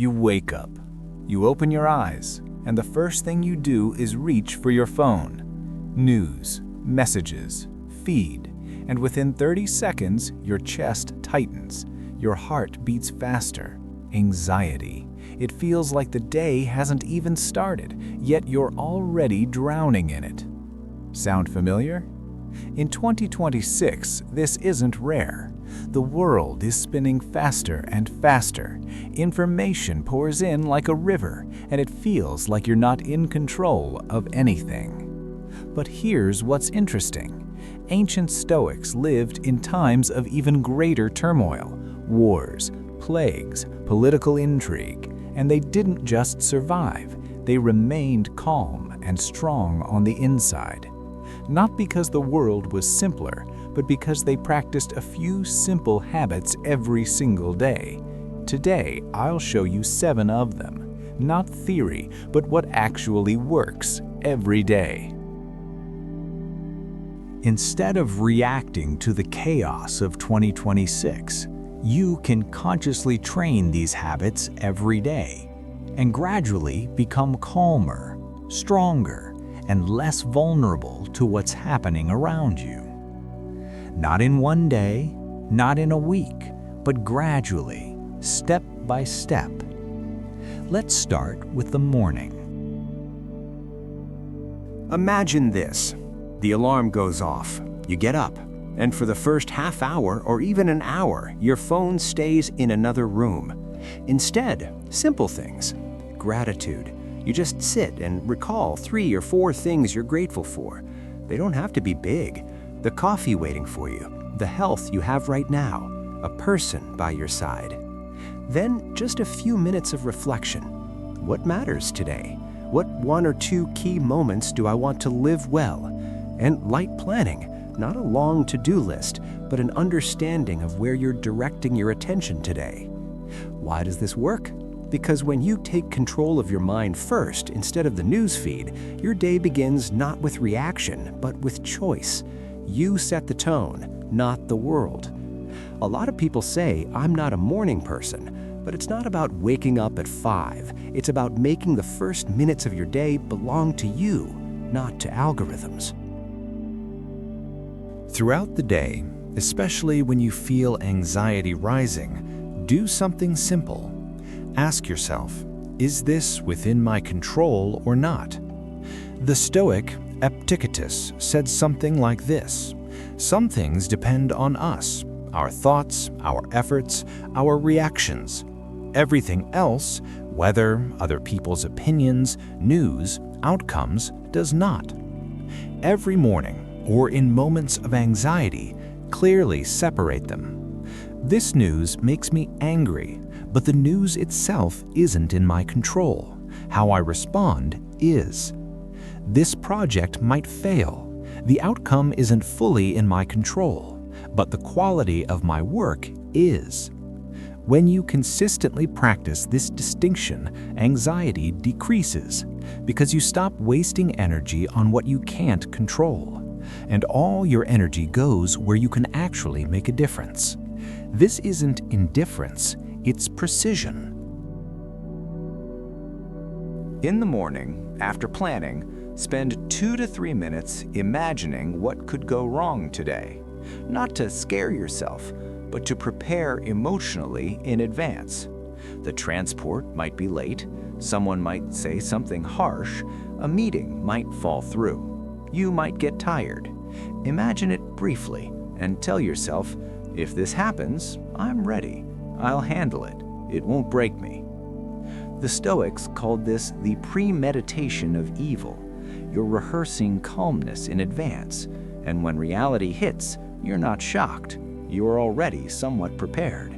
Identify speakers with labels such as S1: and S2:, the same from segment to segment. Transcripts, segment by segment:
S1: You wake up, you open your eyes, and the first thing you do is reach for your phone. News, messages, feed, and within 30 seconds, your chest tightens, your heart beats faster. Anxiety. It feels like the day hasn't even started, yet you're already drowning in it. Sound familiar? In 2026, this isn't rare. The world is spinning faster and faster. Information pours in like a river, and it feels like you're not in control of anything. But here's what's interesting. Ancient Stoics lived in times of even greater turmoil, wars, plagues, political intrigue, and they didn't just survive. They remained calm and strong on the inside. Not because the world was simpler, but because they practiced a few simple habits every single day. Today, I'll show you 7 of them. Not theory, but what actually works every day. Instead of reacting to the chaos of 2026, you can consciously train these habits every day and gradually become calmer, stronger, and less vulnerable to what's happening around you. Not in one day, not in a week, but gradually, step by step. Let's start with the morning.
S2: Imagine this. The alarm goes off. You get up, and for the first half hour or even an hour, your phone stays in another room. Instead, simple things. Gratitude. You just sit and recall 3 or 4 things you're grateful for. They don't have to be big. The coffee waiting for you, the health you have right now, a person by your side. Then just a few minutes of reflection. What matters today? What 1 or 2 key moments do I want to live well? And light planning, not a long to-do list, but an understanding of where you're directing your attention today. Why does this work? Because when you take control of your mind first instead of the news feed, your day begins not with reaction, but with choice. You set the tone, not the world. A lot of people say, I'm not a morning person, but it's not about waking up at 5. It's about making the first minutes of your day belong to you, not to algorithms.
S3: Throughout the day, especially when you feel anxiety rising, do something simple. Ask yourself, is this within my control or not? The Stoic Epictetus said something like this: some things depend on us, our thoughts, our efforts, our reactions. Everything else, weather, other people's opinions, news, outcomes, does not. Every morning, or in moments of anxiety, clearly separate them. This news makes me angry, but the news itself isn't in my control. How I respond is. This project might fail. The outcome isn't fully in my control, but the quality of my work is. When you consistently practice this distinction, anxiety decreases because you stop wasting energy on what you can't control, and all your energy goes where you can actually make a difference. This isn't indifference, it's precision.
S1: In the morning, after planning, spend 2 to 3 minutes imagining what could go wrong today. Not to scare yourself, but to prepare emotionally in advance. The transport might be late, someone might say something harsh, a meeting might fall through. You might get tired. Imagine it briefly and tell yourself, if this happens, I'm ready. I'll handle it. It won't break me. The Stoics called this the premeditation of evil. You're rehearsing calmness in advance, and when reality hits, you're not shocked. You are already somewhat prepared.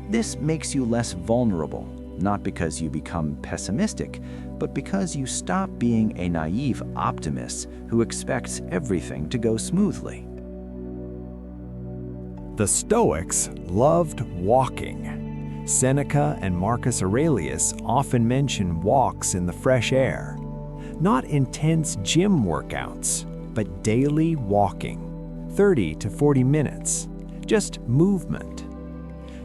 S1: This makes you less vulnerable, not because you become pessimistic, but because you stop being a naive optimist who expects everything to go smoothly.
S4: The Stoics loved walking. Seneca and Marcus Aurelius often mention walks in the fresh air. Not intense gym workouts, but daily walking, 30 to 40 minutes, just movement.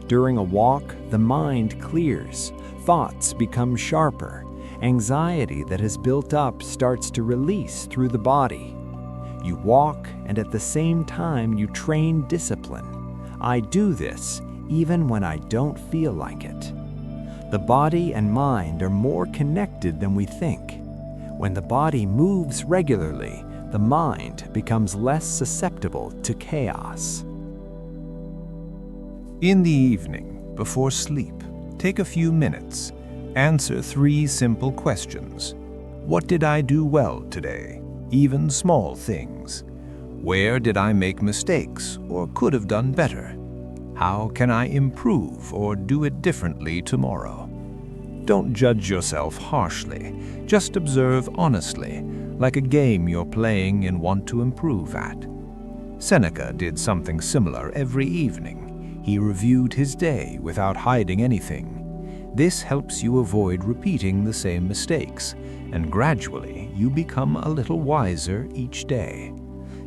S4: During a walk, the mind clears, thoughts become sharper. Anxiety that has built up starts to release through the body. You walk, and at the same time you train discipline. I do this even when I don't feel like it. The body and mind are more connected than we think. When the body moves regularly, the mind becomes less susceptible to chaos.
S1: In the evening, before sleep, take a few minutes. Answer 3 simple questions. What did I do well today? Even small things. Where did I make mistakes or could have done better? How can I improve or do it differently tomorrow? Don't judge yourself harshly. Just observe honestly, like a game you're playing and want to improve at. Seneca did something similar every evening. He reviewed his day without hiding anything. This helps you avoid repeating the same mistakes, and gradually you become a little wiser each day.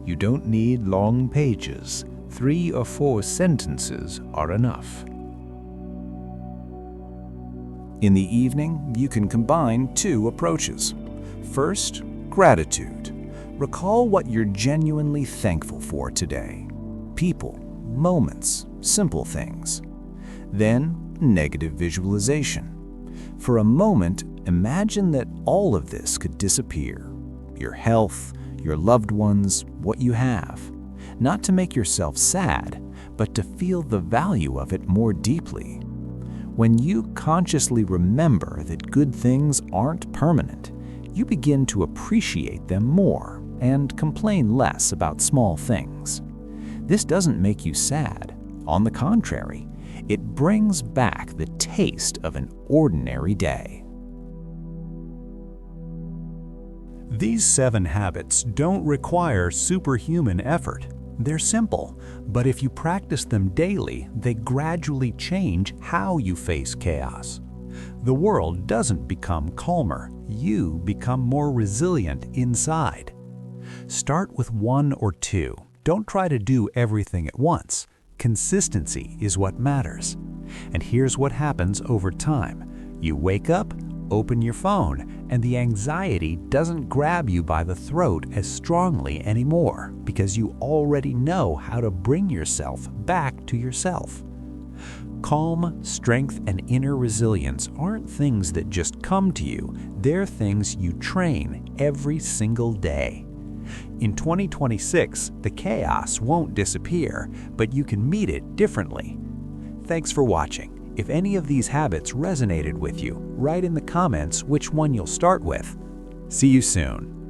S1: You don't need long pages. 3 or 4 sentences are enough. In the evening, you can combine 2 approaches. First, gratitude. Recall what you're genuinely thankful for today. People, moments, simple things. Then, negative visualization. For a moment, imagine that all of this could disappear. Your health, your loved ones, what you have. Not to make yourself sad, but to feel the value of it more deeply. When you consciously remember that good things aren't permanent, you begin to appreciate them more and complain less about small things. This doesn't make you sad. On the contrary, it brings back the taste of an ordinary day.
S5: These 7 habits don't require superhuman effort. They're simple, but if you practice them daily, they gradually change how you face chaos. The world doesn't become calmer, you become more resilient inside. Start with 1 or 2. Don't try to do everything at once. Consistency is what matters. And here's what happens over time. You wake up, open your phone, and the anxiety doesn't grab you by the throat as strongly anymore because you already know how to bring yourself back to yourself. Calm, strength, and inner resilience aren't things that just come to you. They're things you train every single day. In 2026, the chaos won't disappear, but you can meet it differently. Thanks for watching. If any of these habits resonated with you, write in the comments which one you'll start with. See you soon.